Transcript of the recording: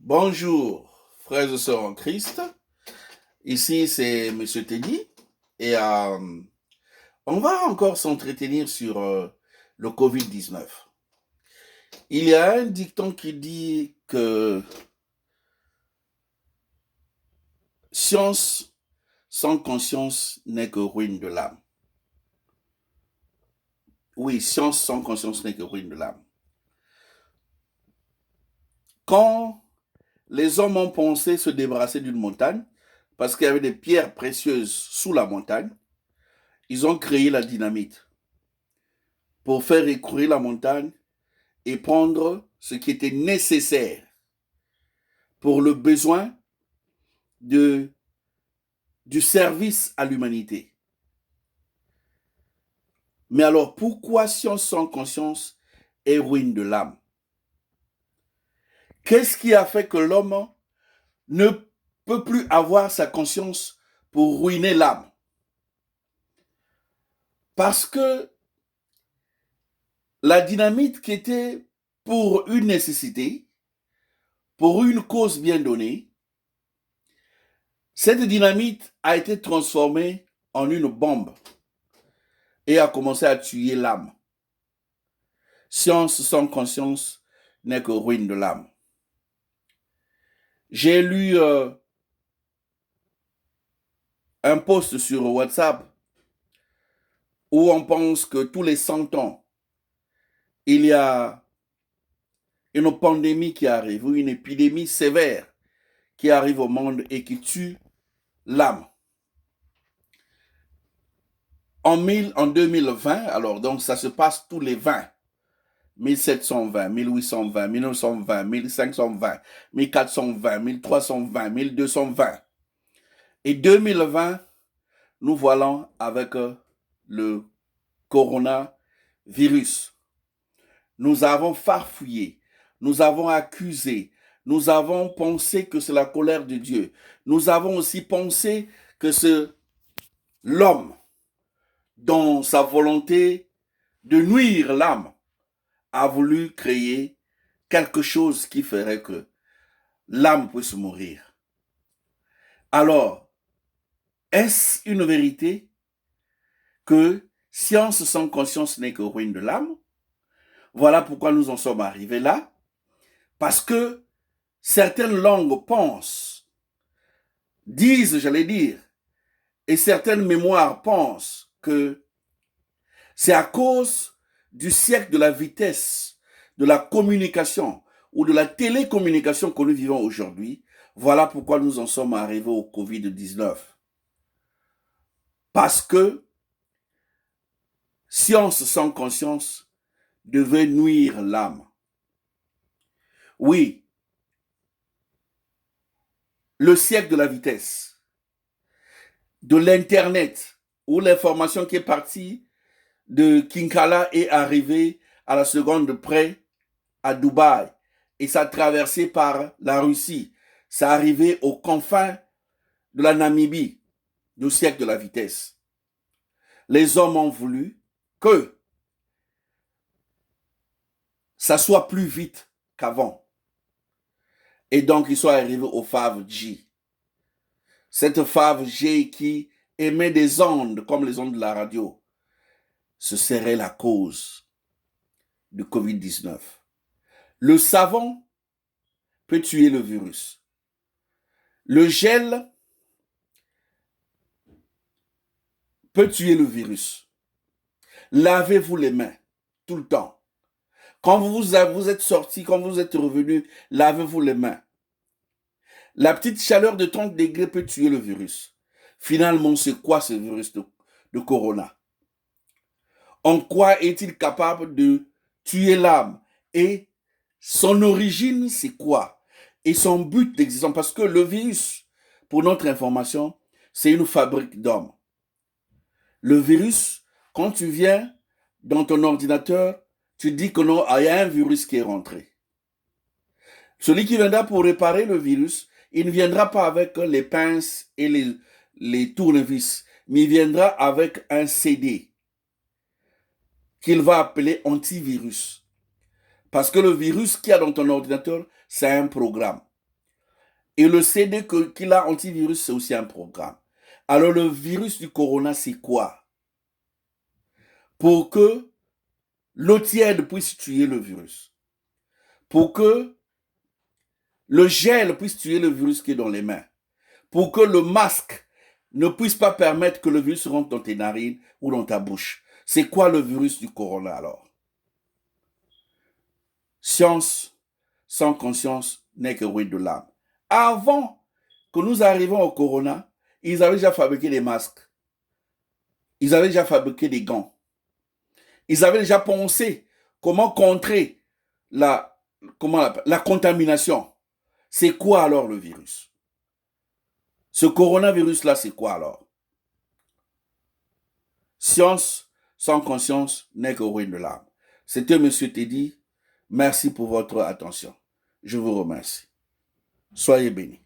Bonjour, frères et sœurs en Christ. Ici, c'est Monsieur Teddy. Et on va encore s'entretenir sur le Covid-19. Il y a un dicton qui dit que science sans conscience n'est que ruine de l'âme. Oui, science sans conscience n'est que ruine de l'âme. Quand les hommes ont pensé se débarrasser d'une montagne, parce qu'il y avait des pierres précieuses sous la montagne, ils ont créé la dynamite pour faire écrouler la montagne et prendre ce qui était nécessaire pour le besoin du service à l'humanité. Mais alors, pourquoi science sans conscience est ruine de l'âme? Qu'est-ce qui a fait que l'homme ne peut plus avoir sa conscience pour ruiner l'âme? Parce que la dynamite qui était pour une nécessité, pour une cause bien donnée, cette dynamite a été transformée en une bombe et a commencé à tuer l'âme. Science sans conscience n'est que ruine de l'âme. J'ai lu un post sur WhatsApp où on pense que tous les 100 ans, il y a une pandémie qui arrive ou une épidémie sévère qui arrive au monde et qui tue l'âme. En 2020, alors donc ça se passe tous les 20, 1720, 1820, 1920, 1520, 1420, 1320, 1220. Et 2020, nous voilà avec le coronavirus. Nous avons farfouillé, nous avons accusé, nous avons pensé que c'est la colère de Dieu. Nous avons aussi pensé que c'est l'homme, dans sa volonté de nuire l'âme, a voulu créer quelque chose qui ferait que l'âme puisse mourir. Alors, est-ce une vérité que science sans conscience n'est que ruine de l'âme? Voilà pourquoi nous en sommes arrivés là. Parce que certaines langues pensent, disent, j'allais dire, et certaines mémoires pensent que c'est à cause du siècle de la vitesse, de la communication ou de la télécommunication que nous vivons aujourd'hui. Voilà pourquoi nous en sommes arrivés au Covid-19. Parce que science sans conscience devait nuire l'âme. Oui, le siècle de la vitesse, de l'Internet, où l'information qui est partie de Kinkala est arrivée à la seconde près à Dubaï et ça a traversé par la Russie. Ça arrivé aux confins de la Namibie, du siècle de la vitesse. Les hommes ont voulu que ça soit plus vite qu'avant. Et donc, ils sont arrivés au 5G. Cette 5G qui émet des ondes comme les ondes de la radio, ce serait la cause du Covid-19. Le savon peut tuer le virus. Le gel peut tuer le virus. Lavez-vous les mains tout le temps. Quand vous êtes sorti, quand vous êtes revenu, lavez-vous les mains. La petite chaleur de 30 degrés peut tuer le virus. Finalement, c'est quoi ce virus de corona? En quoi est-il capable de tuer l'âme? Et son origine, c'est quoi? Et son but d'existence? Parce que le virus, pour notre information, c'est une fabrique d'hommes. Le virus, quand tu viens dans ton ordinateur, tu dis que non, il y a un virus qui est rentré. Celui qui viendra pour réparer le virus, il ne viendra pas avec les pinces et les tournevis, mais il viendra avec un CD qu'il va appeler antivirus. Parce que le virus qu'il y a dans ton ordinateur, c'est un programme. Et le CD qu'il a antivirus, c'est aussi un programme. Alors le virus du corona, c'est quoi? Pour que l'eau tiède puisse tuer le virus. Pour que le gel puisse tuer le virus qui est dans les mains. Pour que le masque ne puisse pas permettre que le virus rentre dans tes narines ou dans ta bouche. C'est quoi le virus du corona alors? Science sans conscience n'est que ruine de l'âme. Avant que nous arrivions au corona, ils avaient déjà fabriqué des masques. Ils avaient déjà fabriqué des gants. Ils avaient déjà pensé comment contrer la contamination. C'est quoi alors le virus? Ce coronavirus-là, c'est quoi alors? Science sans conscience n'est que ruine de l'âme. C'était M. Teddy. Merci pour votre attention. Je vous remercie. Soyez bénis.